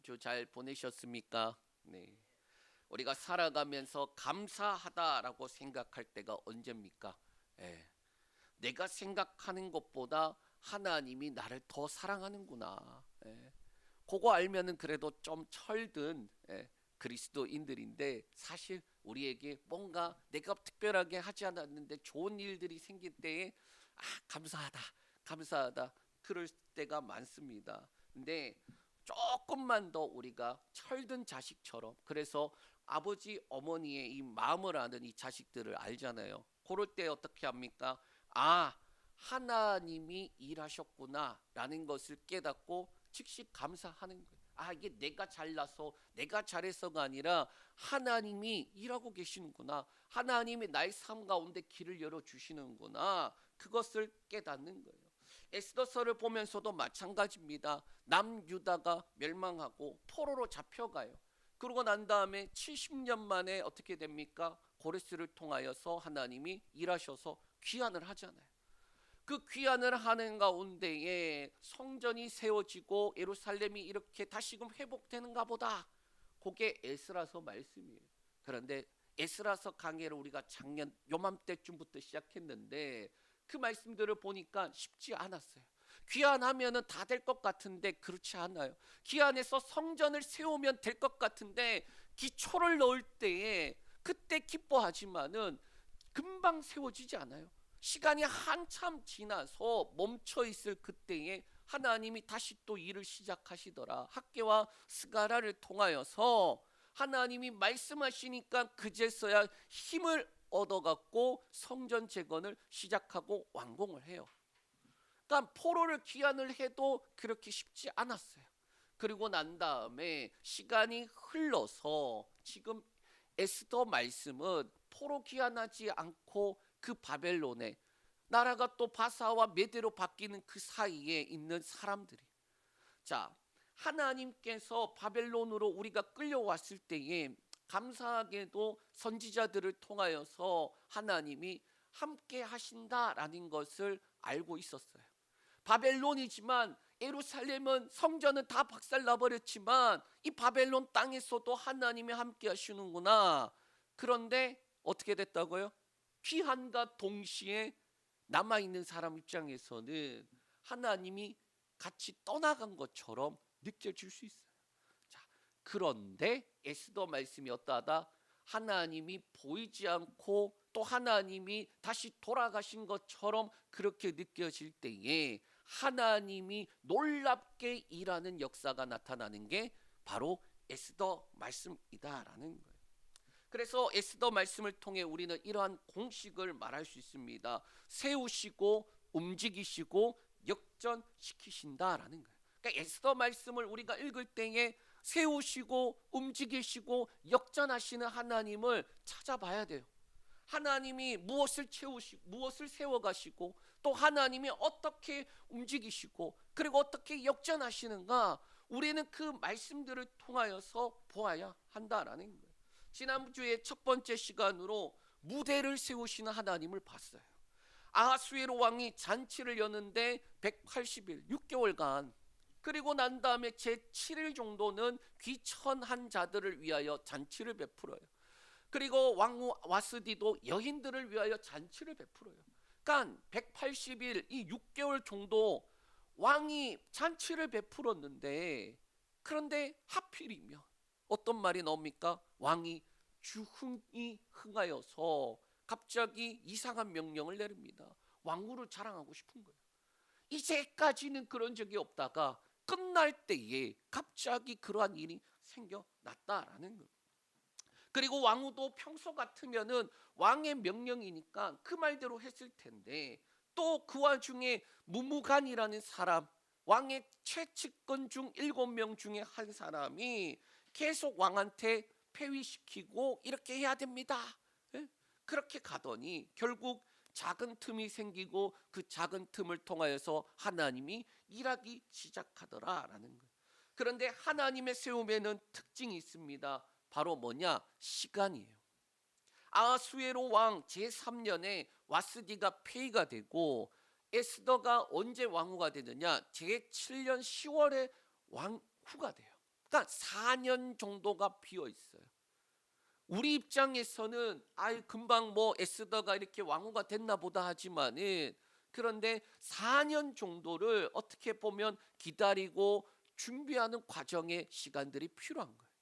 한 주 잘 보내셨습니까? 네. 우리가 살아가면서 감사하다라고 생각할 때가 언제입니까? 예. 내가 생각하는 것보다 하나님이 나를 더 사랑하는구나. 예. 그거 알면은 그래도 좀 철든 그리스도인들인데, 사실 우리에게 뭔가 내가 특별하게 하지 않았는데 좋은 일들이 생길 때에 감사하다, 감사하다, 그럴 때가 많습니다. 근데 조금만 더 우리가 철든 자식처럼, 그래서 아버지 어머니의 이 마음을 아는 이 자식들을 알잖아요. 그럴 때 어떻게 합니까? 하나님이 일하셨구나라는 것을 깨닫고 즉시 감사하는 거예요. 이게 내가 잘나서 내가 잘해서가 아니라 하나님이 일하고 계시는구나, 하나님이 나의 삶 가운데 길을 열어주시는구나, 그것을 깨닫는 거예요. 에스더서를 보면서도 마찬가지입니다. 남유다가 멸망하고 포로로 잡혀가요. 그러고 난 다음에 70년 만에 어떻게 됩니까? 고레스를 통하여서 하나님이 일하셔서 귀환을 하잖아요. 그 귀환을 하는 가운데에 성전이 세워지고 예루살렘이 이렇게 다시금 회복되는가 보다. 그게 에스라서 말씀이에요. 그런데 에스라서 강해를 우리가 작년 요맘때쯤부터 시작했는데 그 말씀들을 보니까 쉽지 않았어요. 귀환하면은 다 될 것 같은데 그렇지 않아요. 귀환해서 성전을 세우면 될 것 같은데 기초를 넣을 때에 그때 기뻐하지만은 금방 세워지지 않아요. 시간이 한참 지나서 멈춰 있을 그때에 하나님이 다시 또 일을 시작하시더라. 학개와 스가랴를 통하여서 하나님이 말씀하시니까 그제서야 힘을 얻어갖고 성전 재건을 시작하고 완공을 해요. 그러니까 포로를 귀환을 해도 그렇게 쉽지 않았어요. 그리고 난 다음에 시간이 흘러서 지금 에스더 말씀은 포로 귀환하지 않고 그 바벨론에, 나라가 또 바사와 메대로 바뀌는 그 사이에 있는 사람들이, 자, 하나님께서 바벨론으로 우리가 끌려왔을 때에 감사하게도 선지자들을 통하여서 하나님이 함께 하신다라는 것을 알고 있었어요. 바벨론이지만 예루살렘은, 성전은 다 박살나버렸지만 이 바벨론 땅에서도 하나님이 함께 하시는구나. 그런데 어떻게 됐다고요? 귀환과 동시에 남아있는 사람 입장에서는 하나님이 같이 떠나간 것처럼 느껴질 수 있어요. 자, 그런데 에스더 말씀이 어떠하다? 하나님이 보이지 않고 또 하나님이 다시 돌아가신 것처럼 그렇게 느껴질 때에 하나님이 놀랍게 일하는 역사가 나타나는 게 바로 에스더 말씀이다라는 거예요. 그래서 에스더 말씀을 통해 우리는 이러한 공식을 말할 수 있습니다. 세우시고 움직이시고 역전시키신다라는 거예요. 그러니까 에스더 말씀을 우리가 읽을 때에 세우시고 움직이시고 역전하시는 하나님을 찾아봐야 돼요. 하나님이 무엇을 채우시고 무엇을 세워가시고 또 하나님이 어떻게 움직이시고 그리고 어떻게 역전하시는가, 우리는 그 말씀들을 통하여서 보아야 한다라는 거예요. 지난주에 첫 번째 시간으로 무대를 세우시는 하나님을 봤어요. 아하수에로 왕이 잔치를 여는데 180일 6개월간, 그리고 난 다음에 제 7일 정도는 귀천한 자들을 위하여 잔치를 베풀어요. 그리고 왕후 와스디도 여인들을 위하여 잔치를 베풀어요. 그러니까 180일 이 6개월 정도 왕이 잔치를 베풀었는데, 그런데 하필이면 어떤 말이 나옵니까? 왕이 주흥이 흥하여서 갑자기 이상한 명령을 내립니다. 왕후를 자랑하고 싶은 거예요. 이제까지는 그런 적이 없다가 끝날 때에 갑자기 그러한 일이 생겨났다라는 거예요. 그리고 왕후도 평소 같으면은 왕의 명령이니까 그 말대로 했을 텐데, 또 그 와중에 무무간이라는 사람, 왕의 최측근 중 7명 중에 한 사람이 계속 왕한테 폐위시키고 이렇게 해야 됩니다. 예? 그렇게 가더니 결국 작은 틈이 생기고 그 작은 틈을 통하여서 하나님이 일하기 시작하더라라는 거예요. 그런데 하나님의 세움에는 특징이 있습니다. 바로 뭐냐? 시간이에요. 아하수에로 왕 제3년에 와스디가 폐위가 되고 에스더가 언제 왕후가 되느냐? 제7년 10월에 왕후가 돼요. 그러니까 4년 정도가 비어 있어요. 우리 입장에서는 금방 뭐 에스더가 이렇게 왕후가 됐나 보다 하지만은, 그런데 4년 정도를 어떻게 보면 기다리고 준비하는 과정의 시간들이 필요한 거예요.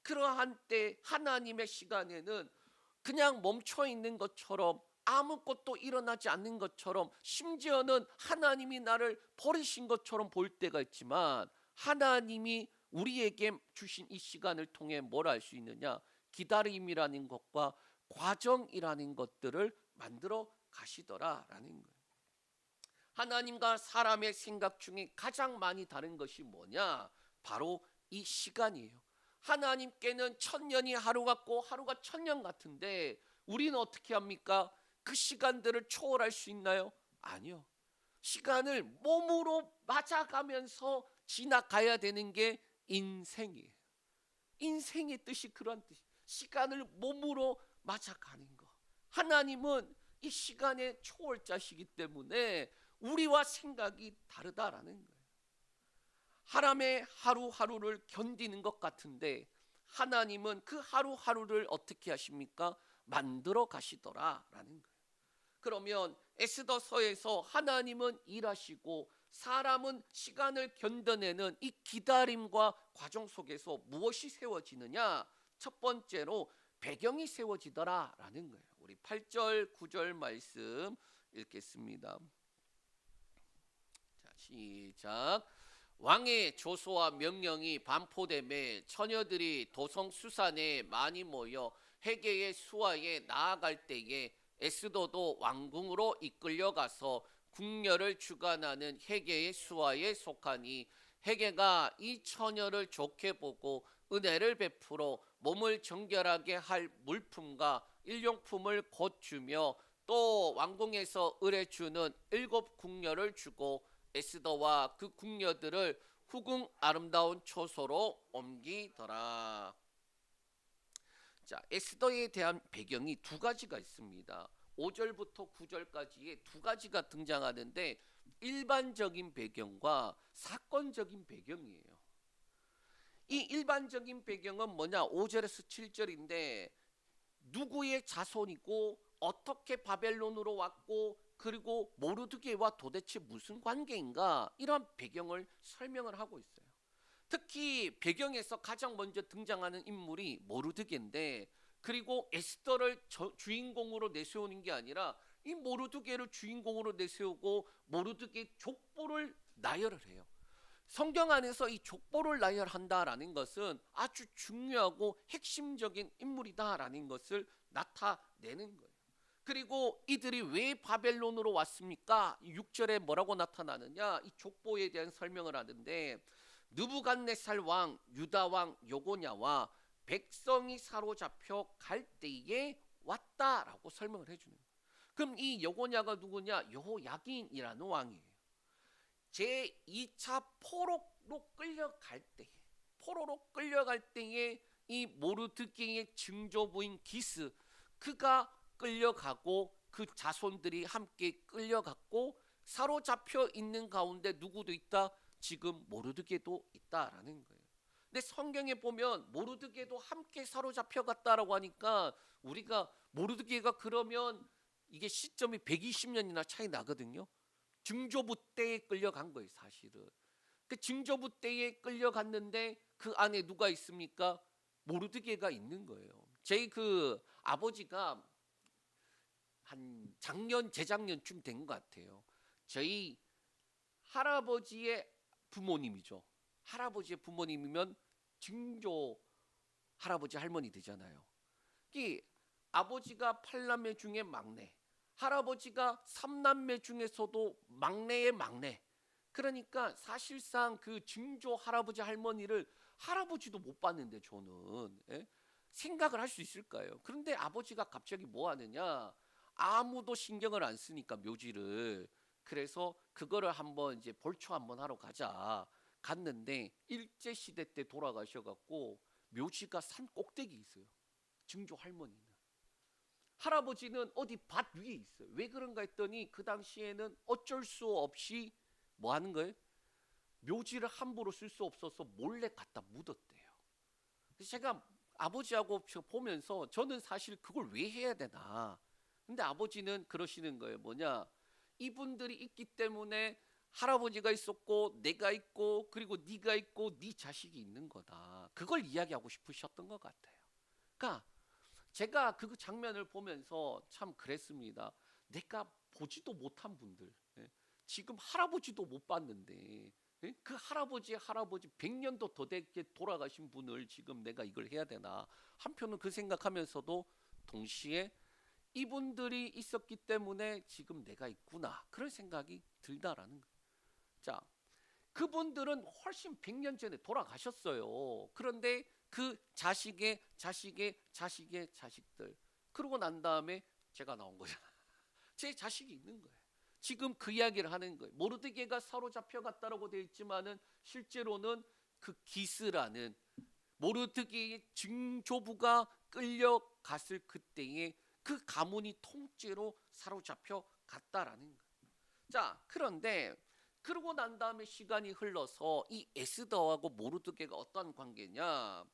그러한 때 하나님의 시간에는 그냥 멈춰 있는 것처럼, 아무것도 일어나지 않는 것처럼, 심지어는 하나님이 나를 버리신 것처럼 볼 때가 있지만, 하나님이 우리에게 주신 이 시간을 통해 뭘 알 수 있느냐? 기다림이라는 것과 과정이라는 것들을 만들어 가시더라라는 거예요. 하나님과 사람의 생각 중에 가장 많이 다른 것이 뭐냐? 바로 이 시간이에요. 하나님께는 1000년이 하루 같고 하루가 1000년 같은데, 우리는 어떻게 합니까? 그 시간들을 초월할 수 있나요? 아니요. 시간을 몸으로 맞아가면서 지나가야 되는 게 인생이에요. 인생의 뜻이 그런 뜻이에요. 시간을 몸으로 맞아가는 거. 하나님은 이 시간의 초월자시기 때문에 우리와 생각이 다르다라는 거예요. 사람의 하루하루를 견디는 것 같은데, 하나님은 그 하루하루를 어떻게 하십니까? 만들어 가시더라라는 거예요. 그러면 에스더서에서 하나님은 일하시고 사람은 시간을 견뎌내는 이 기다림과 과정 속에서 무엇이 세워지느냐? 첫 번째로 배경이 세워지더라라는 거예요. 우리 8절 9절 말씀 읽겠습니다. 자, 시작. 왕의 조소와 명령이 반포되매 처녀들이 도성 수산에 많이 모여 헤게의 수하에 나아갈 때에 에스더도 왕궁으로 이끌려가서 궁녀를 주관하는 헤게의 수하에 속하니, 헤게가 이 처녀를 좋게 보고 은혜를 베풀어 몸을 정결하게 할 물품과 일용품을 곧 주며, 또 왕궁에서 을에 주는 7 궁녀를 주고 에스더와 그 궁녀들을 후궁 아름다운 초소로 옮기더라. 자, 에스더에 대한 배경이 두 가지가 있습니다. 5절부터 9절까지의 두 가지가 등장하는데, 일반적인 배경과 사건적인 배경이에요. 이 일반적인 배경은 뭐냐? 5절에서 7절인데, 누구의 자손이고 어떻게 바벨론으로 왔고, 그리고 모르드게와 도대체 무슨 관계인가, 이런 배경을 설명을 하고 있어요. 특히 배경에서 가장 먼저 등장하는 인물이 모르드게인데, 그리고 에스더를 주인공으로 내세우는 게 아니라 이 모르드게를 주인공으로 내세우고 모르드게 족보를 나열을 해요. 성경 안에서 이 족보를 나열한다라는 것은 아주 중요하고 핵심적인 인물이다라는 것을 나타내는 거예요. 그리고 이들이 왜 바벨론으로 왔습니까? 6절에 뭐라고 나타나느냐? 이 족보에 대한 설명을 하는데, 느부갓네살 왕 유다 왕 요고냐와 백성이 사로잡혀 갈 때에 왔다라고 설명을 해주는 거예요. 그럼 이 요고냐가 누구냐? 여호야긴이라는 왕이에요. 제2차 포로로 끌려갈 때에 이 모르드게의 증조부인 기스, 그가 끌려가고 그 자손들이 함께 끌려갔고, 사로잡혀 있는 가운데 누구도 있다? 지금 모르드게도 있다라는 거예요. 근데 성경에 보면 모르드게도 함께 사로잡혀 갔다라고 하니까, 우리가 모르드게가 그러면 이게 시점이 120년이나 차이 나거든요. 증조부 때에 끌려간 거예요, 사실은. 그 증조부 때에 끌려갔는데 그 안에 누가 있습니까? 모르드게가 있는 거예요. 제 그 아버지가 한 작년 재작년쯤 된 것 같아요. 저희 할아버지의 부모님이죠. 할아버지의 부모님이면 증조 할아버지 할머니 되잖아요. 이 아버지가 8남매 중에 막내, 할아버지가 3남매 중에서도 막내의 막내. 그러니까 사실상 그 증조 할아버지 할머니를 할아버지도 못 봤는데 저는 생각을 할 수 있을까요? 그런데 아버지가 갑자기 뭐 하느냐? 아무도 신경을 안 쓰니까 묘지를. 그래서 그거를 한번 이제 볼초 한번 하러 가자. 갔는데 일제 시대 때 돌아가셔갖고 묘지가 산 꼭대기 있어요. 증조 할머니는. 할아버지는 어디 밭 위에 있어요. 왜 그런가 했더니 그 당시에는 어쩔 수 없이 뭐 하는 거예요? 묘지를 함부로 쓸 수 없어서 몰래 갖다 묻었대요. 그래서 제가 아버지하고 보면서 저는 사실 그걸 왜 해야 되나. 근데 아버지는 그러시는 거예요. 뭐냐? 이분들이 있기 때문에 할아버지가 있었고 내가 있고 그리고 네가 있고 네 자식이 있는 거다. 그걸 이야기하고 싶으셨던 것 같아요. 그러니까 제가 그 장면을 보면서 참 그랬습니다. 내가 보지도 못한 분들, 예, 지금 할아버지도 못 봤는데, 예, 그 할아버지 100년도 더 되게 돌아가신 분을 지금 내가 이걸 해야 되나. 한편은 그 생각하면서도 동시에 이분들이 있었기 때문에 지금 내가 있구나, 그런 생각이 들다라는 거예요. 자, 그분들은 훨씬 100년 전에 돌아가셨어요. 그런데 그 자식의 자식들, 그러고 난 다음에 제가 나온 거잖아. 제 자식이 있는 거예요. 지금 그 이야기를 하는 거예요. 모르드게가 사로잡혀 갔다라고 되어 있지만은 실제로는 그 기스라는 모르드게의 증조부가 끌려갔을 그때에 그 가문이 통째로 사로잡혀 갔다라는 거예요. 자, 그런데 그러고 난 다음에 시간이 흘러서 이 에스더하고 모르드게가 어떤 관계냐?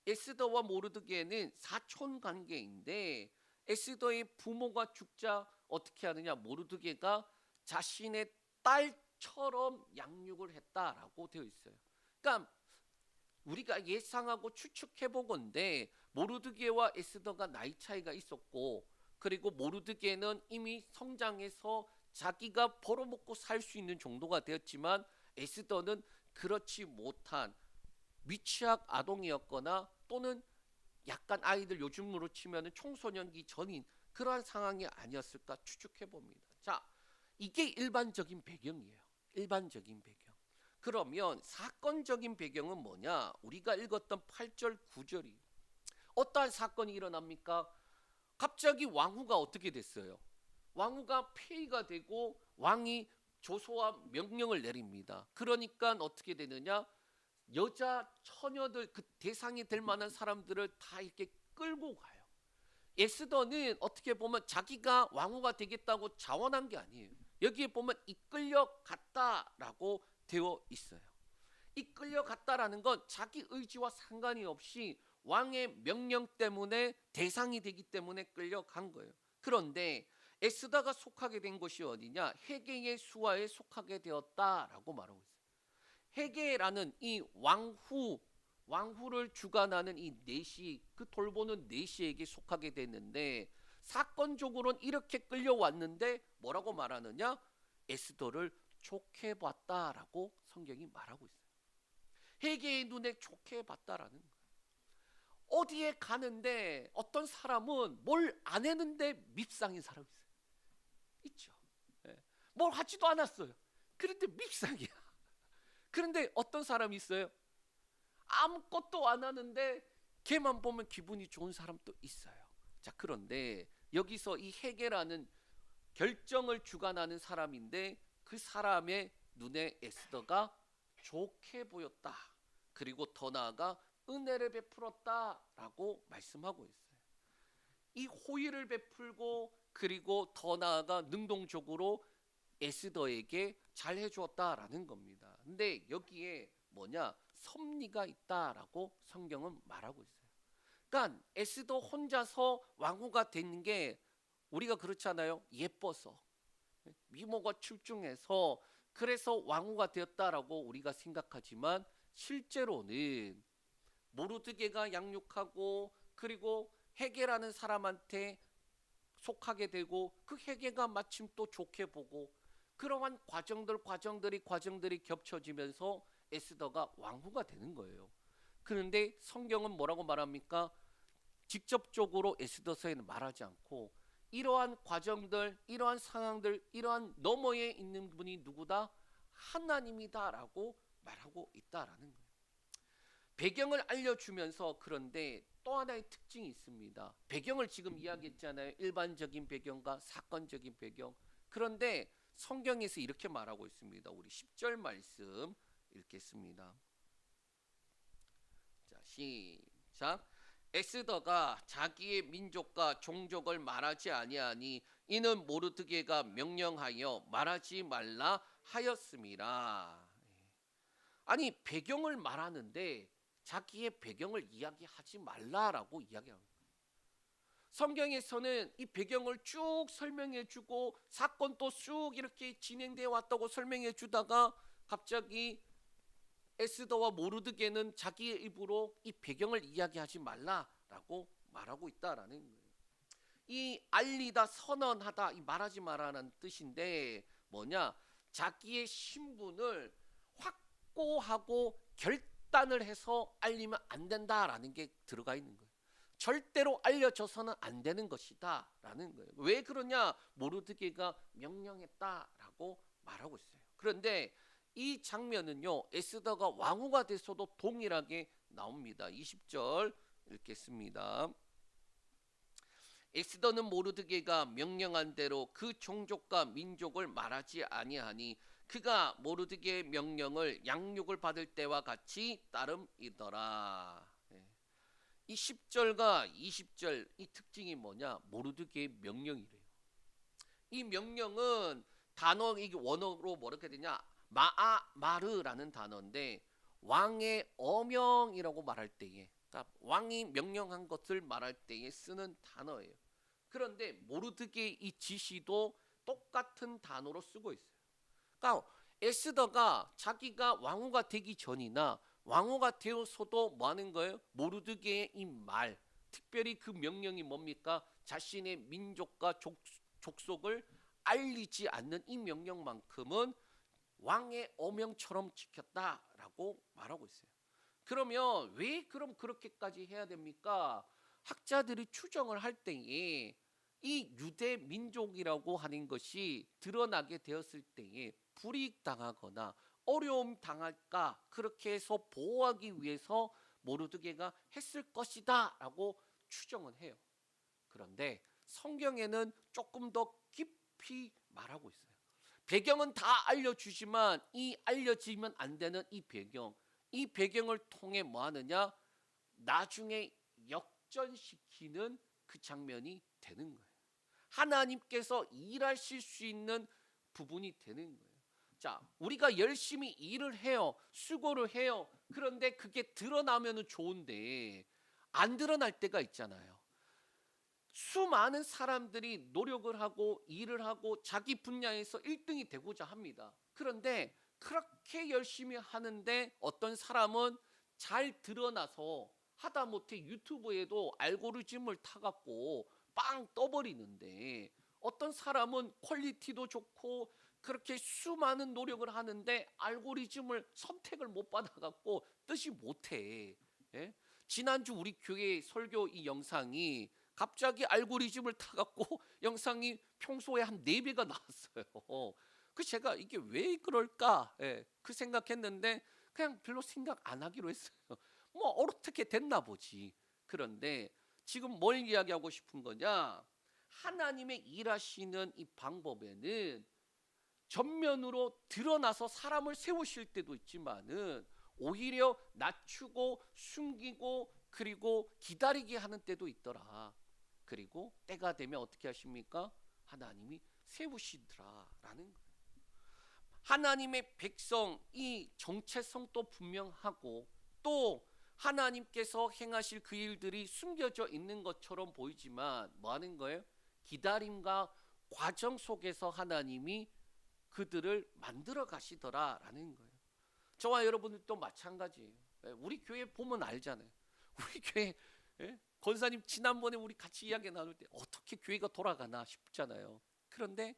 에스더와 모르드게는 사촌 관계인데 에스더의 부모가 죽자 어떻게 하느냐? 모르드게가 자신의 딸처럼 양육을 했다라고 되어 있어요. 그러니까 우리가 예상하고 추측해 보건데 모르드게와 에스더가 나이 차이가 있었고, 그리고 모르드게는 이미 성장해서 자기가 벌어먹고 살 수 있는 정도가 되었지만 에스더는 그렇지 못한 미취학 아동이었거나 또는 약간 아이들 요즘으로 치면 청소년기 전인 그러한 상황이 아니었을까 추측해 봅니다. 자, 이게 일반적인 배경이에요. 일반적인 배경. 그러면 사건적인 배경은 뭐냐? 우리가 읽었던 8절 9절이 어떠한 사건이 일어납니까? 갑자기 왕후가 어떻게 됐어요? 왕후가 폐위가 되고 왕이 조소와 명령을 내립니다. 그러니까 어떻게 되느냐? 여자 처녀들, 그 대상이 될 만한 사람들을 다 이렇게 끌고 가요. 에스더는 어떻게 보면 자기가 왕후가 되겠다고 자원한 게 아니에요. 여기에 보면 이끌려 갔다라고 되어 있어요. 이끌려 갔다라는 건 자기 의지와 상관이 없이 왕의 명령 때문에 대상이 되기 때문에 끌려간 거예요. 그런데 에스더가 속하게 된 곳이 어디냐? 헤게의 수하에 속하게 되었다라고 말하고 있어요. 헤게라는 이 왕후를 주관하는 이 내시, 그 돌보는 내시에게 속하게 됐는데 사건적으로는 이렇게 끌려왔는데 뭐라고 말하느냐? 에스더를 좋게 봤다라고 성경이 말하고 있어요. 헤게의 눈에 좋게 봤다라는 거예요. 어디에 가는데 어떤 사람은 뭘 안 했는데 밉상인 사람이 있어요. 있죠. 예. 뭘 하지도 않았어요. 그런데 밉상이야. 그런데 어떤 사람이 있어요. 아무것도 안 하는데 걔만 보면 기분이 좋은 사람도 있어요. 자, 그런데 여기서 이 헤게라는 결정을 주관하는 사람인데 그 사람의 눈에 에스더가 좋게 보였다. 그리고 더 나아가 은혜를 베풀었다라고 말씀하고 있어요. 이 호의를 베풀고 그리고 더 나아가 능동적으로 에스더에게 잘해 주었다라는 겁니다. 근데 여기에 뭐냐? 섭리가 있다라고 성경은 말하고 있어요. 그러니까 에스더 혼자서 왕후가 된 게 우리가 그렇잖아요. 예뻐서 미모가 출중해서 그래서 왕후가 되었다라고 우리가 생각하지만 실제로는 모르드게가 양육하고 그리고 헤게라는 사람한테 속하게 되고 그 헤게가 마침 또 좋게 보고 그러한 과정들이 겹쳐지면서 에스더가 왕후가 되는 거예요. 그런데 성경은 뭐라고 말합니까? 직접적으로 에스더서에는 말하지 않고 이러한 과정들, 이러한 상황들, 이러한 너머에 있는 분이 누구다? 하나님이다라고 말하고 있다라는 거예요. 배경을 알려주면서 그런데 또 하나의 특징이 있습니다. 배경을 지금 이야기했잖아요. 일반적인 배경과 사건적인 배경. 그런데 성경에서 이렇게 말하고 있습니다. 우리 10절 말씀 읽겠습니다. 자, 시작. 에스더가 자기의 민족과 종족을 말하지 아니하니 이는 모르드게가 명령하여 말하지 말라 하였음이라. 아니 배경을 말하는데 자기의 배경을 이야기하지 말라라고 이야기합니다. 성경에서는 이 배경을 쭉 설명해 주고 사건도 쭉 이렇게 진행되어 왔다고 설명해 주다가 갑자기 에스더와 모르드게는 자기의 입으로 이 배경을 이야기하지 말라라고 말하고 있다라는 거예요. 이 알리다, 선언하다, 이 말하지 마라는 뜻인데 뭐냐? 자기의 신분을 확고하고 결단을 해서 알리면 안 된다라는 게 들어가 있는 거예요. 절대로 알려져서는 안 되는 것이다 라는 거예요. 왜 그러냐? 모르드게가 명령했다라고 말하고 있어요. 그런데 이 장면은요, 에스더가 왕후가 돼서도 동일하게 나옵니다. 20절 읽겠습니다. 에스더는 모르드게가 명령한 대로 그 종족과 민족을 말하지 아니하니 그가 모르드게의 명령을 양육을 받을 때와 같이 따름이더라. 이 10절과 20절 이 특징이 뭐냐? 모르드게의 명령이래요. 이 명령은 단어, 이게 원어로 뭐렇게 되냐? 마르라는 단어인데 왕의 어명이라고 말할 때에, 그러니까 왕이 명령한 것을 말할 때에 쓰는 단어예요. 그런데 모르드게의 이 지시도 똑같은 단어로 쓰고 있어요. 그러니까 에스더가 자기가 왕후가 되기 전이나 왕후가 되어서도 뭐 하는 거예요? 모르드게의 이 말, 특별히 그 명령이 뭡니까? 자신의 민족과 족속을 알리지 않는 이 명령만큼은 왕의 어명처럼 지켰다라고 말하고 있어요. 그러면 왜 그럼 그렇게까지 해야 됩니까? 학자들이 추정을 할 때에 이 유대 민족이라고 하는 것이 드러나게 되었을 때에 불이익당하거나 어려움 당할까 그렇게 해서 보호하기 위해서 모르드게가 했을 것이다 라고 추정은 해요. 그런데 성경에는 조금 더 깊이 말하고 있어요. 배경은 다 알려주지만 이 알려지면 안 되는 이 배경을 통해 뭐 하느냐? 나중에 역전시키는 그 장면이 되는 거예요. 하나님께서 일하실 수 있는 부분이 되는 거예요. 자, 우리가 열심히 일을 해요. 수고를 해요. 그런데 그게 드러나면 좋은데 안 드러날 때가 있잖아요. 수많은 사람들이 노력을 하고 일을 하고 자기 분야에서 1등이 되고자 합니다. 그런데 그렇게 열심히 하는데 어떤 사람은 잘 드러나서 하다못해 유튜브에도 알고리즘을 타갖고 빵 떠버리는데 어떤 사람은 퀄리티도 좋고 그렇게 수많은 노력을 하는데 알고리즘을 선택을 못 받아갖고 뜨지 못해. 예? 지난주 우리 교회 설교 이 영상이 갑자기 알고리즘을 타갖고 영상이 평소에 한 4배가 나왔어요. 그 제가 이게 왜 그럴까? 예, 그 생각했는데 그냥 별로 생각 안 하기로 했어요. 뭐 어떻게 됐나 보지. 그런데 지금 뭘 이야기하고 싶은 거냐? 하나님의 일하시는 이 방법에는 전면으로 드러나서 사람을 세우실 때도 있지만은 오히려 낮추고 숨기고 그리고 기다리게 하는 때도 있더라. 그리고 때가 되면 어떻게 하십니까? 하나님이 세우시더라라는 거예요. 하나님의 백성 이 정체성도 분명하고 또 하나님께서 행하실 그 일들이 숨겨져 있는 것처럼 보이지만 뭐 하는 거예요? 기다림과 과정 속에서 하나님이 그들을 만들어 가시더라라는 거예요. 저와 여러분들도 마찬가지예요. 우리 교회 보면 알잖아요. 우리 교회 권사님 지난번에 우리 같이 이야기 나눌 때 어떻게 교회가 돌아가나 싶잖아요. 그런데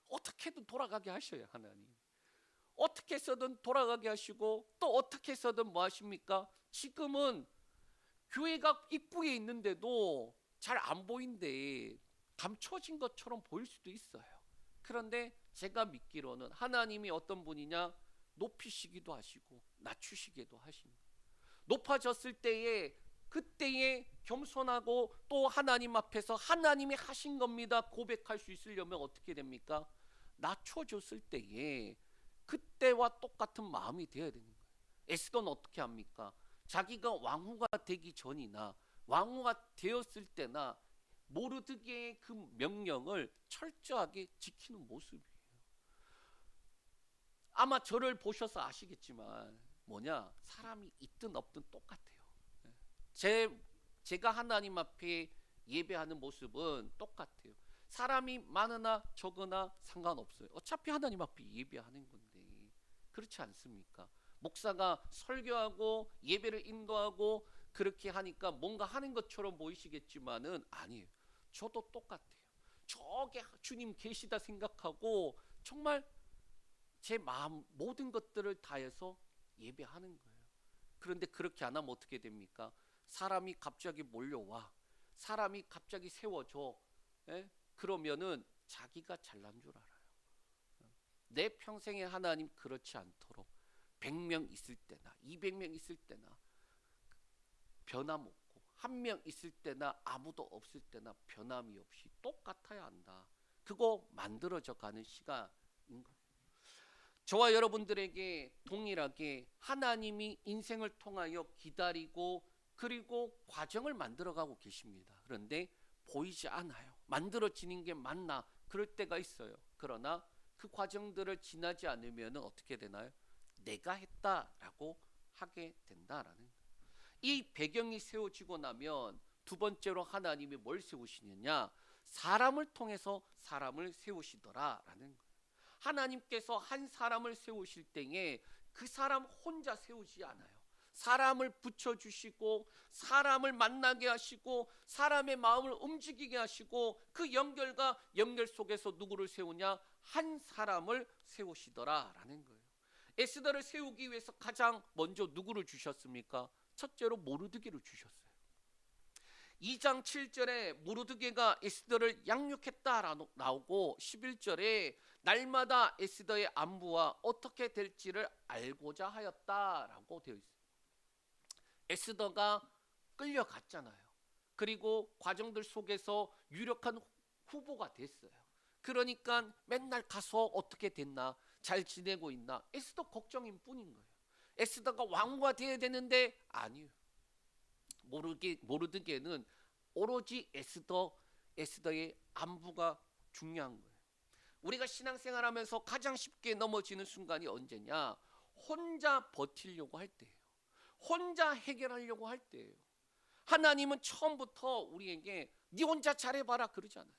어떻게든 돌아가게 하셔요. 하나님. 어떻게 해서든 돌아가게 하시고 또 어떻게 해서든 뭐 하십니까? 지금은 교회가 입구에 있는데도 잘 안 보이는데 감춰진 것처럼 보일 수도 있어요. 그런데 제가 믿기로는 하나님이 어떤 분이냐? 높이시기도 하시고 낮추시기도 하십니다. 높아졌을 때에 그때에 겸손하고 또 하나님 앞에서 하나님이 하신 겁니다 고백할 수 있으려면 어떻게 됩니까? 낮춰졌을 때에 그때와 똑같은 마음이 되어야 되는 거예요. 에스더는 어떻게 합니까? 자기가 왕후가 되기 전이나 왕후가 되었을 때나 모르드게의 그 명령을 철저하게 지키는 모습이에요. 아마 저를 보셔서 아시겠지만 뭐냐? 사람이 있든 없든 똑같아요. 제가 하나님 앞에 예배하는 모습은 똑같아요. 사람이 많으나 적으나 상관없어요. 어차피 하나님 앞에 예배하는 건데. 그렇지 않습니까? 목사가 설교하고 예배를 인도하고 그렇게 하니까 뭔가 하는 것처럼 보이시겠지만은 아니에요. 저도 똑같아요. 저게 주님 계시다 생각하고 정말 제 마음 모든 것들을 다해서 예배하는 거예요. 그런데 그렇게 안 하면 어떻게 됩니까? 사람이 갑자기 몰려와. 사람이 갑자기 세워져. 예? 그러면은 자기가 잘난 줄 알아요. 내 평생에 하나님 그렇지 않도록 100명 있을 때나 200명 있을 때나 변함없고 1명 있을 때나 아무도 없을 때나 변함이 없이 똑같아야 한다. 그거 만들어져 가는 시간인 거예요. 저와 여러분들에게 동일하게 하나님이 인생을 통하여 기다리고 그리고 과정을 만들어가고 계십니다. 그런데 보이지 않아요. 만들어지는 게 맞나? 그럴 때가 있어요. 그러나 그 과정들을 지나지 않으면 어떻게 되나요? 내가 했다라고 하게 된다라는 거예요. 이 배경이 세워지고 나면 두 번째로 하나님이 뭘 세우시느냐? 사람을 통해서 사람을 세우시더라라는 거예요. 하나님께서 한 사람을 세우실 때에 그 사람 혼자 세우지 않아요. 사람을 붙여주시고 사람을 만나게 하시고 사람의 마음을 움직이게 하시고 그 연결과 연결 속에서 누구를 세우냐? 한 사람을 세우시더라라는 거예요. 에스더를 세우기 위해서 가장 먼저 누구를 주셨습니까? 첫째로 모르드게를 주셨어요. 2장 7절에 모르드게가 에스더를 양육했다라고 나오고 11절에 날마다 에스더의 안부와 어떻게 될지를 알고자 하였다라고 되어 있어요. 에스더가 끌려갔잖아요. 그리고 과정들 속에서 유력한 후보가 됐어요. 그러니까 맨날 가서 어떻게 됐나, 잘 지내고 있나, 에스더 걱정인 뿐인 거예요. 에스더가 왕후가 되어야 되는데 아니요. 모르드게는 오로지 에스더의 안부가 중요한 거예요. 우리가 신앙생활하면서 가장 쉽게 넘어지는 순간이 언제냐? 혼자 버티려고 할 때예요. 혼자 해결하려고 할 때예요. 하나님은 처음부터 우리에게 네 혼자 잘해봐라 그러잖아요.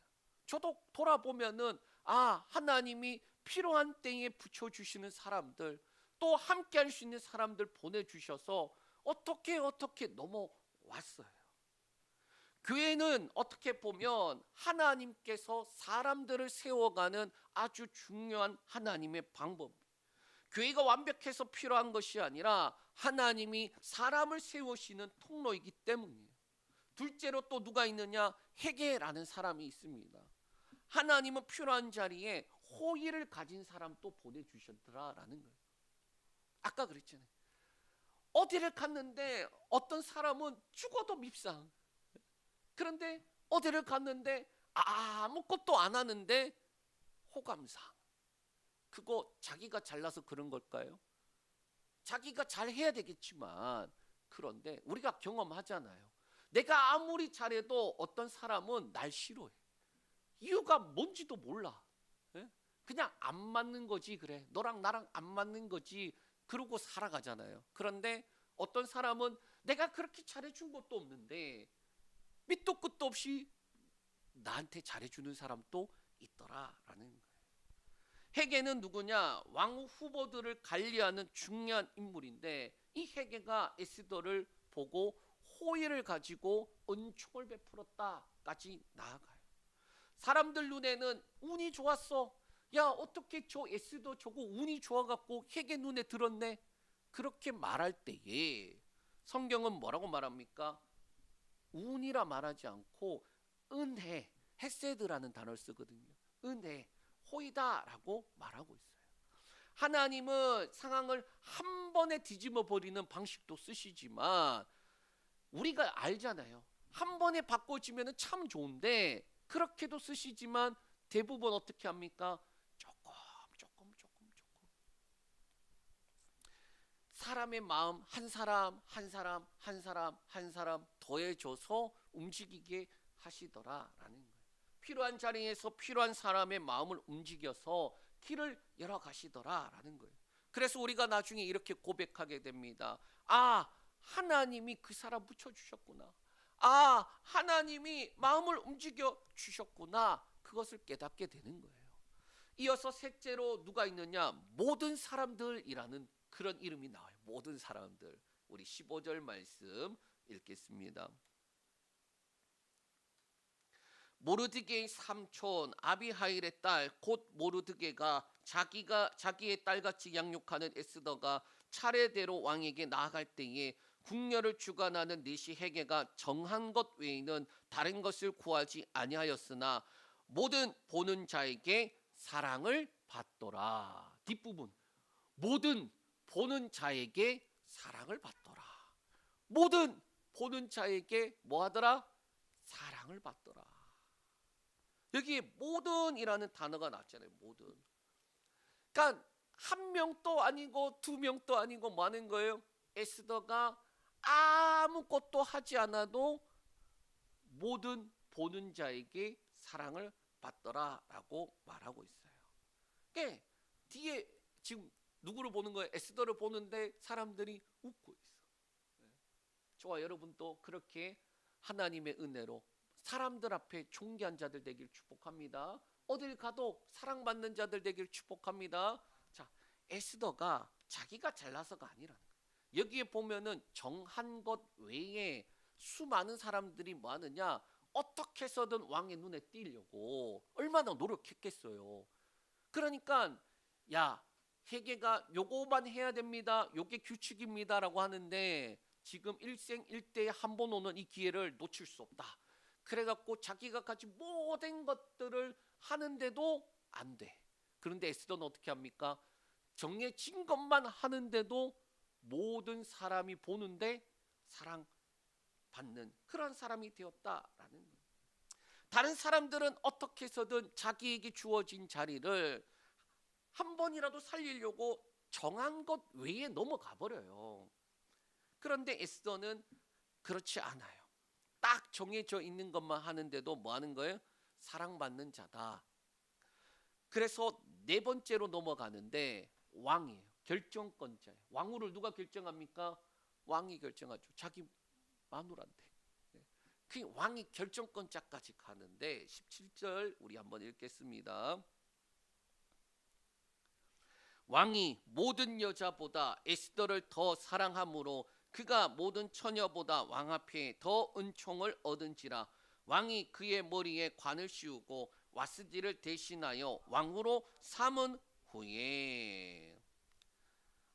저도 돌아보면은 하나님이 필요한 때에 붙여주시는 사람들, 또 함께 할 수 있는 사람들 보내주셔서 어떻게 넘어왔어요. 교회는 어떻게 보면 하나님께서 사람들을 세워가는 아주 중요한 하나님의 방법. 교회가 완벽해서 필요한 것이 아니라 하나님이 사람을 세우시는 통로이기 때문이에요. 둘째로 또 누가 있느냐? 회개라는 사람이 있습니다. 하나님은 필요한 자리에 호의를 가진 사람 또 보내주셨더라라는 거예요. 아까 그랬잖아요. 어디를 갔는데 어떤 사람은 죽어도 밉상. 그런데 어디를 갔는데 아무것도 안 하는데 호감상. 그거 자기가 잘나서 그런 걸까요? 자기가 잘해야 되겠지만 그런데 우리가 경험하잖아요. 내가 아무리 잘해도 어떤 사람은 날 싫어해. 이유가 뭔지도 몰라. 그냥 안 맞는 거지 그래. 너랑 나랑 안 맞는 거지. 그러고 살아가잖아요. 그런데 어떤 사람은 내가 그렇게 잘해준 것도 없는데 밑도 끝도 없이 나한테 잘해주는 사람도 있더라라는 거예요. 헤게는 누구냐? 왕후 후보들을 관리하는 중요한 인물인데 이 헤게가 에스더를 보고 호의를 가지고 은총을 베풀었다까지 나아가요. 사람들 눈에는 운이 좋았어. 야 어떻게 저 에스더 저거 운이 좋아갖고 헤게 눈에 들었네. 그렇게 말할 때에 성경은 뭐라고 말합니까? 운이라 말하지 않고 은혜, 헤세드라는 단어를 쓰거든요. 은혜, 호의다라고 말하고 있어요. 하나님은 상황을 한 번에 뒤집어 버리는 방식도 쓰시지만 우리가 알잖아요. 한 번에 바꿔지면 참 좋은데 그렇게도 쓰시지만 대부분 어떻게 합니까? 조금 사람의 마음 한 사람 더해줘서 움직이게 하시더라라는 거예요. 필요한 자리에서 필요한 사람의 마음을 움직여서 길을 열어 가시더라라는 거예요. 그래서 우리가 나중에 이렇게 고백하게 됩니다. 아, 하나님이 그 사람 붙여주셨구나. 아, 하나님이 마음을 움직여 주셨구나. 그것을 깨닫게 되는 거예요. 이어서 셋째로 누가 있느냐? 모든 사람들이라는 그런 이름이 나와요. 모든 사람들. 우리 15절 말씀 읽겠습니다. 모르드게의 삼촌 아비하일의 딸 곧 모르드게가 자기의 딸같이 양육하는 에스더가 차례대로 왕에게 나아갈 때에 궁녀를 주관하는 니시 헤게가 정한 것 외에는 다른 것을 구하지 아니하였으나 모든 보는 자에게 사랑을 받더라. 뒷부분 모든 보는 자에게 사랑을 받더라. 모든 보는 자에게 뭐하더라? 사랑을 받더라. 여기 모든이라는 단어가 나왔잖아요. 모든. 그러니까 한 명도 아니고 두 명도 아니고 뭐 하는 거예요? 에스더가 아무것도 하지 않아도 모든 보는 자에게 사랑을 받더라라고 말하고 있어요. 그러니까 뒤에 지금 누구를 보는 거예요? 에스더를 보는데 사람들이 웃고 있어. 저와 여러분도 그렇게 하나님의 은혜로 사람들 앞에 존귀한 자들 되길 축복합니다. 어딜 가도 사랑받는 자들 되길 축복합니다. 자, 에스더가 자기가 잘나서가 아니라는 거예요. 여기에 보면은 정한 것 외에 수많은 사람들이 뭐 하느냐? 어떻게 해서든 왕의 눈에 띄려고 얼마나 노력했겠어요. 그러니까 야, 회개가 요거만 해야 됩니다. 요게 규칙입니다라고 하는데 지금 일생일대에 한 번 오는 이 기회를 놓칠 수 없다. 그래갖고 자기가 가진 모든 것들을 하는데도 안 돼. 그런데 에스더는 어떻게 합니까? 정해진 것만 하는데도 모든 사람이 보는데 사랑받는 그런 사람이 되었다라는 거예요. 다른 사람들은 어떻게 해서든 자기에게 주어진 자리를 한 번이라도 살리려고 정한 것 외에 넘어가 버려요. 그런데 에스더는 그렇지 않아요. 딱 정해져 있는 것만 하는데도 뭐 하는 거예요? 사랑받는 자다. 그래서 네 번째로 넘어가는데 왕이에요. 결정권자예요. 왕후를 누가 결정합니까? 왕이 결정하죠. 자기 마누라인데. 그 왕이 결정권자까지 가는데 17절 우리 한번 읽겠습니다. 왕이 모든 여자보다 에스더를 더 사랑함으로 그가 모든 처녀보다 왕 앞에 더 은총을 얻은지라. 왕이 그의 머리에 관을 씌우고 와스디를 대신하여 왕으로 삼은 후에,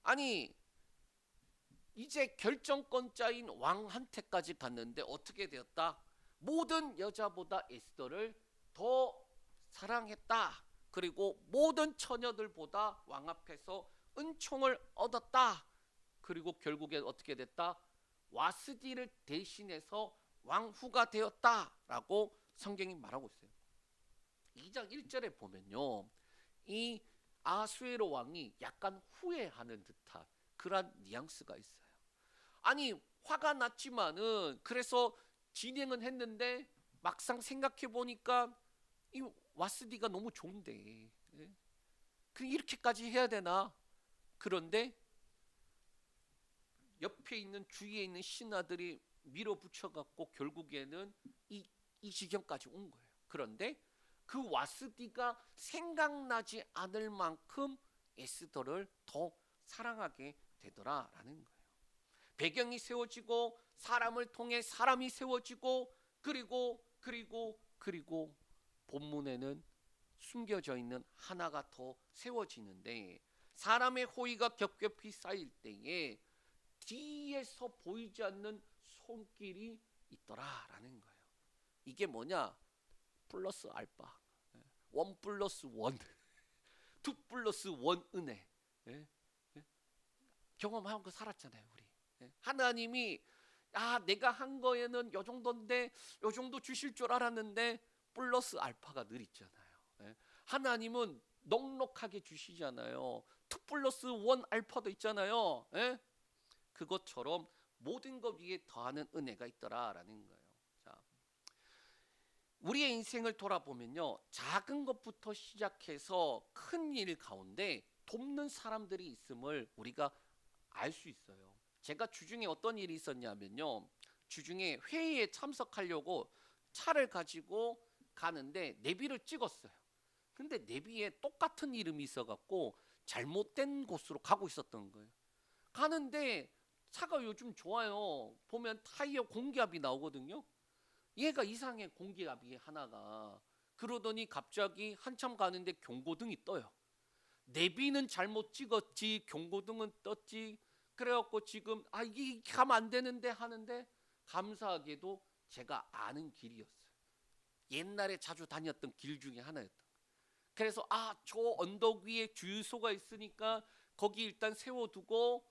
아니 이제 결정권자인 왕한테까지 갔는데 어떻게 되었다? 모든 여자보다 에스더를 더 사랑했다. 그리고 모든 처녀들보다 왕 앞에서 은총을 얻었다. 그리고 결국엔 어떻게 됐다? 와스디를 대신해서 왕후가 되었다라고 성경이 말하고 있어요. 2장 1절에 보면요, 이 아수에로 왕이 약간 후회하는 듯한 그런 뉘앙스가 있어요. 아니 화가 났지만은 그래서 진행은 했는데 막상 생각해 보니까 이 와스디가 너무 좋은데 이렇게까지 해야 되나? 그런데 옆에 있는 주위에 있는 신하들이 밀어붙여 갖고 결국에는 이 지경까지 온 거예요. 그런데 그 와스디가 생각나지 않을 만큼 에스더를 더 사랑하게 되더라라는 거예요. 배경이 세워지고 사람을 통해 사람이 세워지고 그리고 본문에는 숨겨져 있는 하나가 더 세워지는데, 사람의 호의가 겹겹이 쌓일 때에 뒤에서 보이지 않는 손길이 있더라라는 거예요. 이게 뭐냐? 플러스 알파, 1 플러스 1, 2 플러스 1 은혜. 경험한 거 살았잖아요 우리. 하나님이 내가 한 거에는 요 정도인데 요 정도 주실 줄 알았는데 플러스 알파가 늘 있잖아요. 하나님은 넉넉하게 주시잖아요. 2 플러스 1 알파도 있잖아요. 그것처럼 모든 것 위에 더하는 은혜가 있더라라는 거예요. 자, 우리의 인생을 돌아보면요, 작은 것부터 시작해서 큰 일 가운데 돕는 사람들이 있음을 우리가 알 수 있어요. 제가 주중에 어떤 일이 있었냐면요. 주중에 회의에 참석하려고 차를 가지고 가는데 내비를 찍었어요. 근데 내비에 똑같은 이름이 있어갖고 잘못된 곳으로 가고 있었던 거예요. 가는데 차가 요즘 좋아요. 보면 타이어 공기압이 나오거든요. 얘가 이상해, 공기압이 하나가. 그러더니 갑자기 한참 가는데 경고등이 떠요. 내비는 잘못 찍었지 경고등은 떴지. 그래갖고 지금 이게 가면 안 되는데 하는데, 감사하게도 제가 아는 길이었어요. 옛날에 자주 다녔던 길 중에 하나였던 거예요. 그래서 저 언덕 위에 주유소가 있으니까 거기 일단 세워두고,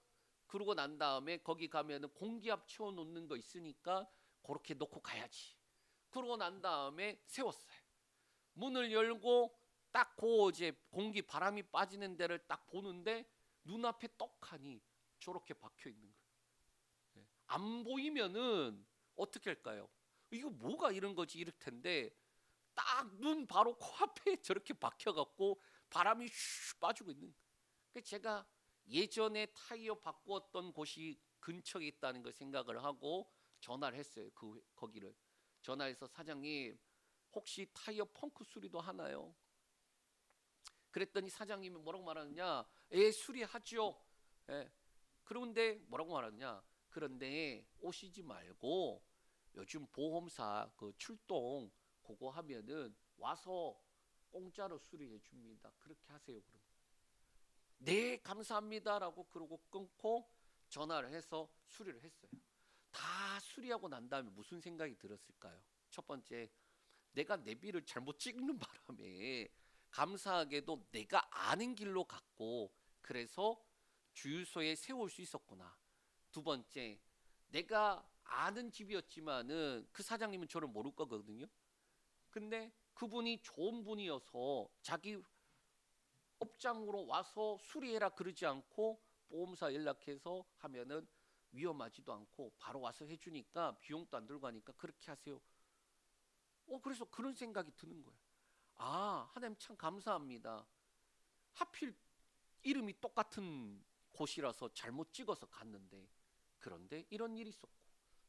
그러고 난 다음에 거기 가면은 공기압 채워놓는 거 있으니까 그렇게 놓고 가야지. 그러고 난 다음에 세웠어요. 문을 열고 딱 이제 공기 바람이 빠지는 데를 딱 보는데 눈앞에 떡하니 저렇게 박혀 있는 거예요. 안 보이면은 어떻게 할까요? 이거 뭐가 이런 거지 이럴 텐데, 딱 눈 바로 코앞에 저렇게 박혀갖고 바람이 슉 빠지고 있는 거예요. 그래서 제가 예전에 타이어 바꾸었던 곳이 근처에 있다는 걸 생각을 하고 전화를 했어요. 거기를 전화해서, 사장님 혹시 타이어 펑크 수리도 하나요? 그랬더니 사장님이 뭐라고 말하느냐, 수리하죠. 예. 그런데 뭐라고 말하느냐, 그런데 오시지 말고 요즘 보험사 그 출동 그거 하면은 와서 공짜로 수리해 줍니다. 그렇게 하세요. 그럼 네 감사합니다라고 그러고 끊고 전화를 해서 수리를 했어요. 다 수리하고 난 다음에 무슨 생각이 들었을까요? 첫 번째, 내가 내비를 잘못 찍는 바람에 감사하게도 내가 아는 길로 갔고 그래서 주유소에 세울 수 있었구나. 두 번째, 내가 아는 집이었지만은 그 사장님은 저를 모를 거거든요. 근데 그분이 좋은 분이어서 자기 업장으로 와서 수리해라 그러지 않고 보험사 연락해서 하면은 위험하지도 않고 바로 와서 해주니까 비용도 안 들고 하니까 그렇게 하세요. 그래서 그런 생각이 드는 거예요. 하나님 참 감사합니다. 하필 이름이 똑같은 곳이라서 잘못 찍어서 갔는데, 그런데 이런 일이 있었고,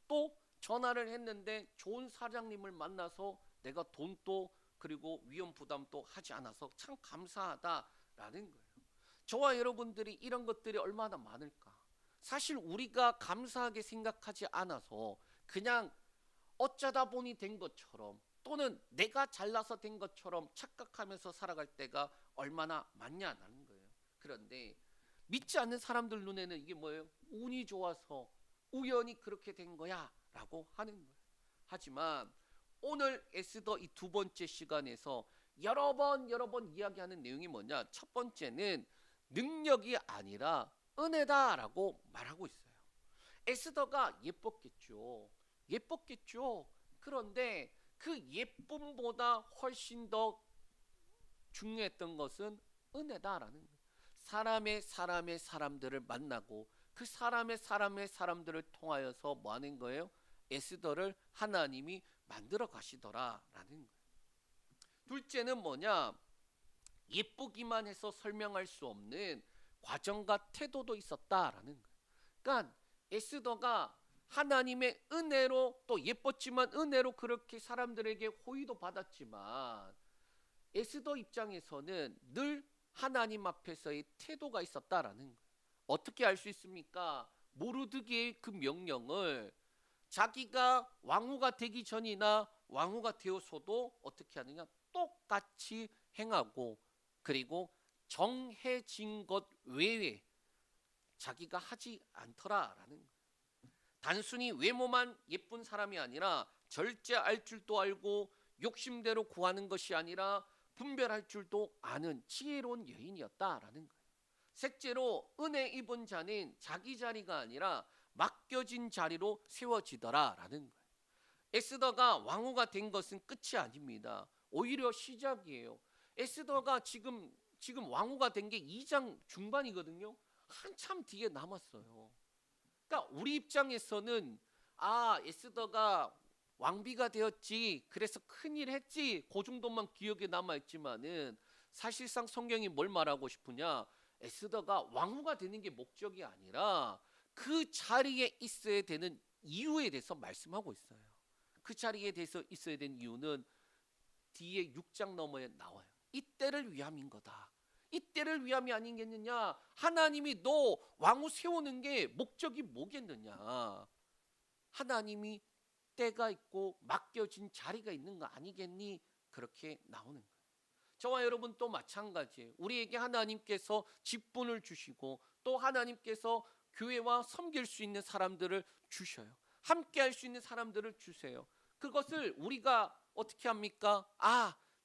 또 전화를 했는데 좋은 사장님을 만나서 내가 돈도 그리고 위험 부담도 하지 않아서 참 감사하다라는 거예요. 저와 여러분들이 이런 것들이 얼마나 많을까. 사실 우리가 감사하게 생각하지 않아서 그냥 어쩌다 보니 된 것처럼, 또는 내가 잘나서 된 것처럼 착각하면서 살아갈 때가 얼마나 많냐는 거예요. 그런데 믿지 않는 사람들 눈에는 이게 뭐예요? 운이 좋아서 우연히 그렇게 된 거야 라고 하는 거예요. 하지만 오늘 에스더 이 두 번째 시간에서 여러 번 이야기하는 내용이 뭐냐? 첫 번째는 능력이 아니라 은혜다라고 말하고 있어요. 에스더가 예뻤겠죠. 그런데 그 예쁨보다 훨씬 더 중요했던 것은 은혜다라는 거예요. 사람들을 만나고 그 사람들을 통하여서 뭐 하는 거예요? 에스더를 하나님이 만들어 가시더라라는 거예요. 둘째는 뭐냐? 예쁘기만 해서 설명할 수 없는 과정과 태도도 있었다라는 거예요. 그러니까 에스더가 하나님의 은혜로, 또 예뻤지만 은혜로 그렇게 사람들에게 호의도 받았지만, 에스더 입장에서는 늘 하나님 앞에서의 태도가 있었다라는 거예요. 어떻게 알 수 있습니까? 모르드게의 그 명령을 자기가 왕후가 되기 전이나 왕후가 되어서도 어떻게 하느냐? 똑같이 행하고, 그리고 정해진 것 외에 자기가 하지 않더라라는 거예요. 단순히 외모만 예쁜 사람이 아니라 절제할 줄도 알고 욕심대로 구하는 것이 아니라 분별할 줄도 아는 지혜로운 여인이었다라는 거예요. 셋째로, 은혜 입은 자는 자기 자리가 아니라 맡겨진 자리로 세워지더라라는 거예요. 에스더가 왕후가 된 것은 끝이 아닙니다. 오히려 시작이에요. 에스더가 지금 왕후가 된 게 2장 중반이거든요. 한참 뒤에 남았어요. 그러니까 우리 입장에서는 에스더가 왕비가 되었지, 그래서 큰일 했지, 그 정도만 기억에 남아있지만은 사실상 성경이 뭘 말하고 싶으냐? 에스더가 왕후가 되는 게 목적이 아니라 그 자리에 있어야 되는 이유에 대해서 말씀하고 있어요. 그 자리에 대해서 있어야 되는 이유는 뒤에 6장 너머에 나와요. 이때를 위함인 거다. 이때를 위함이 아니겠느냐. 하나님이 너 왕후 세우는 게 목적이 뭐겠느냐. 하나님이 때가 있고 맡겨진 자리가 있는 거 아니겠니? 그렇게 나오는 거예요. 저와 여러분 또 마찬가지예요. 우리에게 하나님께서 직분을 주시고 또 하나님께서 교회와 섬길 수 있는 사람들을 주셔요. 함께 할 수 있는 사람들을 주세요. 그것을 우리가 어떻게 합니까?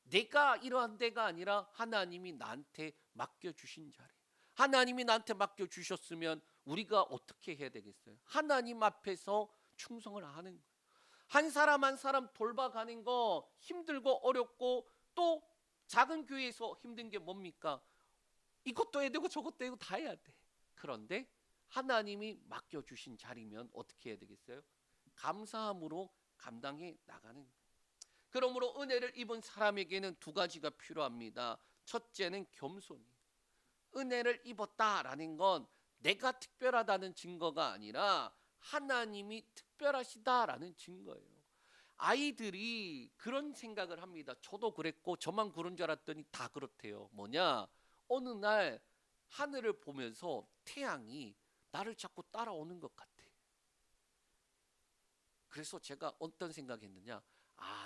내가 이러한 데가 아니라 하나님이 나한테 맡겨주신 자리. 하나님이 나한테 맡겨주셨으면 우리가 어떻게 해야 되겠어요? 하나님 앞에서 충성을 하는 거예요. 한 사람 한 사람 돌봐가는 거 힘들고 어렵고 또 작은 교회에서 힘든 게 뭡니까? 이것도 해야 되고 저것도 해야 되고 다 해야 돼. 그런데 하나님이 맡겨주신 자리면 어떻게 해야 되겠어요? 감사함으로 감당해 나가는 거예요. 그러므로 은혜를 입은 사람에게는 두 가지가 필요합니다. 첫째는 겸손이에요. 은혜를 입었다라는 건 내가 특별하다는 증거가 아니라 하나님이 특별하시다라는 증거예요. 아이들이 그런 생각을 합니다. 저도 그랬고 저만 그런 줄 알았더니 다 그렇대요. 뭐냐? 어느 날 하늘을 보면서 태양이 나를 자꾸 따라오는 것 같아. 그래서 제가 어떤 생각했느냐?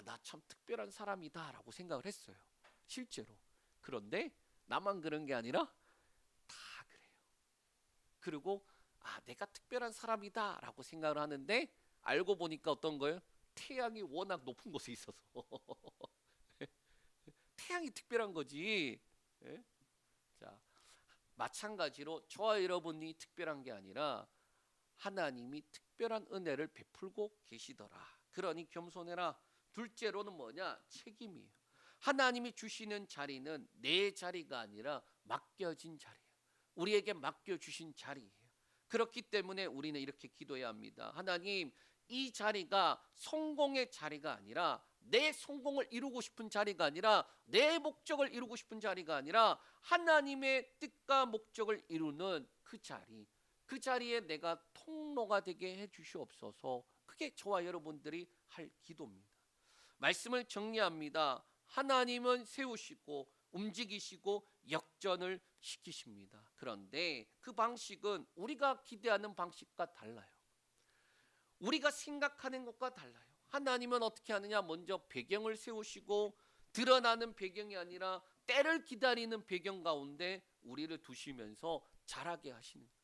나 참 특별한 사람이다 라고 생각을 했어요. 실제로. 그런데 나만 그런 게 아니라 다 그래요. 그리고 내가 특별한 사람이다 라고 생각을 하는데 알고 보니까 어떤 거예요? 태양이 워낙 높은 곳에 있어서 태양이 특별한 거지. 예? 자, 마찬가지로 저와 여러분이 특별한 게 아니라 하나님이 특별한 은혜를 베풀고 계시더라. 그러니 겸손해라. 둘째로는 뭐냐? 책임이에요. 하나님이 주시는 자리는 내 자리가 아니라 맡겨진 자리예요. 우리에게 맡겨주신 자리예요. 그렇기 때문에 우리는 이렇게 기도해야 합니다. 하나님, 이 자리가 성공의 자리가 아니라 내 성공을 이루고 싶은 자리가 아니라 내 목적을 이루고 싶은 자리가 아니라 하나님의 뜻과 목적을 이루는 그 자리, 그 자리에 내가 통로가 되게 해주시옵소서. 그게 저와 여러분들이 할 기도입니다. 말씀을 정리합니다. 하나님은 세우시고 움직이시고 역전을 시키십니다. 그런데 그 방식은 우리가 기대하는 방식과 달라요. 우리가 생각하는 것과 달라요. 하나님은 어떻게 하느냐? 먼저 배경을 세우시고 드러나는 배경이 아니라 때를 기다리는 배경 가운데 우리를 두시면서 자라게 하시는 거예요.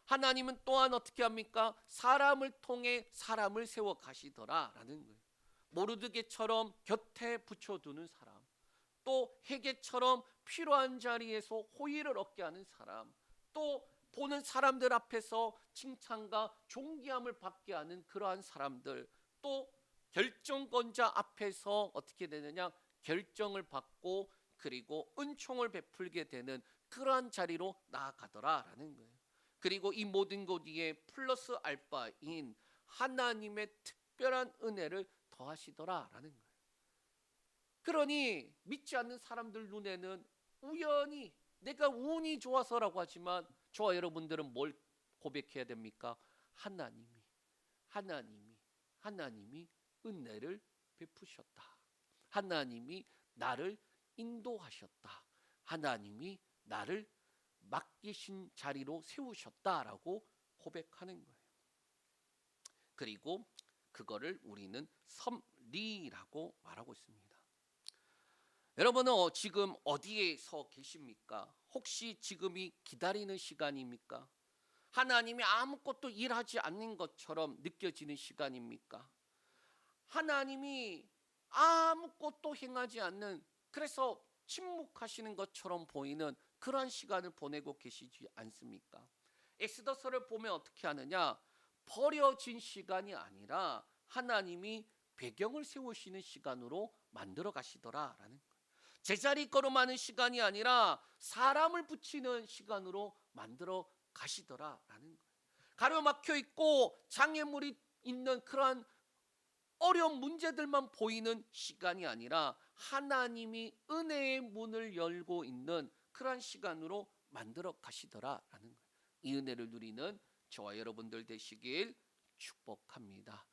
하나님은 또한 어떻게 합니까? 사람을 통해 사람을 세워 가시더라라는 거예요. 모르드게처럼 곁에 붙여두는 사람, 또 헤게처럼 필요한 자리에서 호의를 얻게 하는 사람, 또 보는 사람들 앞에서 칭찬과 존귀함을 받게 하는 그러한 사람들, 또 결정권자 앞에서 어떻게 되느냐? 결정을 받고 그리고 은총을 베풀게 되는 그러한 자리로 나아가더라라는 거예요. 그리고 이 모든 것 위에 플러스 알파인 하나님의 특별한 은혜를 더하시더라라는 거예요. 그러니 믿지 않는 사람들 눈에는 우연히 내가 운이 좋아서라고 하지만 저와 여러분들은 뭘 고백해야 됩니까? 하나님이 은혜를 베푸셨다. 하나님이 나를 인도하셨다. 하나님이 나를 맡기신 자리로 세우셨다라고 고백하는 거예요. 그리고 그거를 우리는 섭리라고 말하고 있습니다. 여러분은 지금 어디에서 계십니까? 혹시 지금이 기다리는 시간입니까? 하나님이 아무것도 일하지 않는 것처럼 느껴지는 시간입니까? 하나님이 아무것도 행하지 않는, 그래서 침묵하시는 것처럼 보이는 그러한 시간을 보내고 계시지 않습니까? 엑스더서를 보면 어떻게 하느냐? 버려진 시간이 아니라 하나님이 배경을 세우시는 시간으로 만들어 가시더라라는 거예요. 제자리 걸음하는 시간이 아니라 사람을 붙이는 시간으로 만들어 가시더라라는 거예요. 가로막혀 있고 장애물이 있는 그러한 어려운 문제들만 보이는 시간이 아니라 하나님이 은혜의 문을 열고 있는 그러한 시간으로 만들어 가시더라라는 거예요. 이 은혜를 누리는 저와 여러분들 되시길 축복합니다.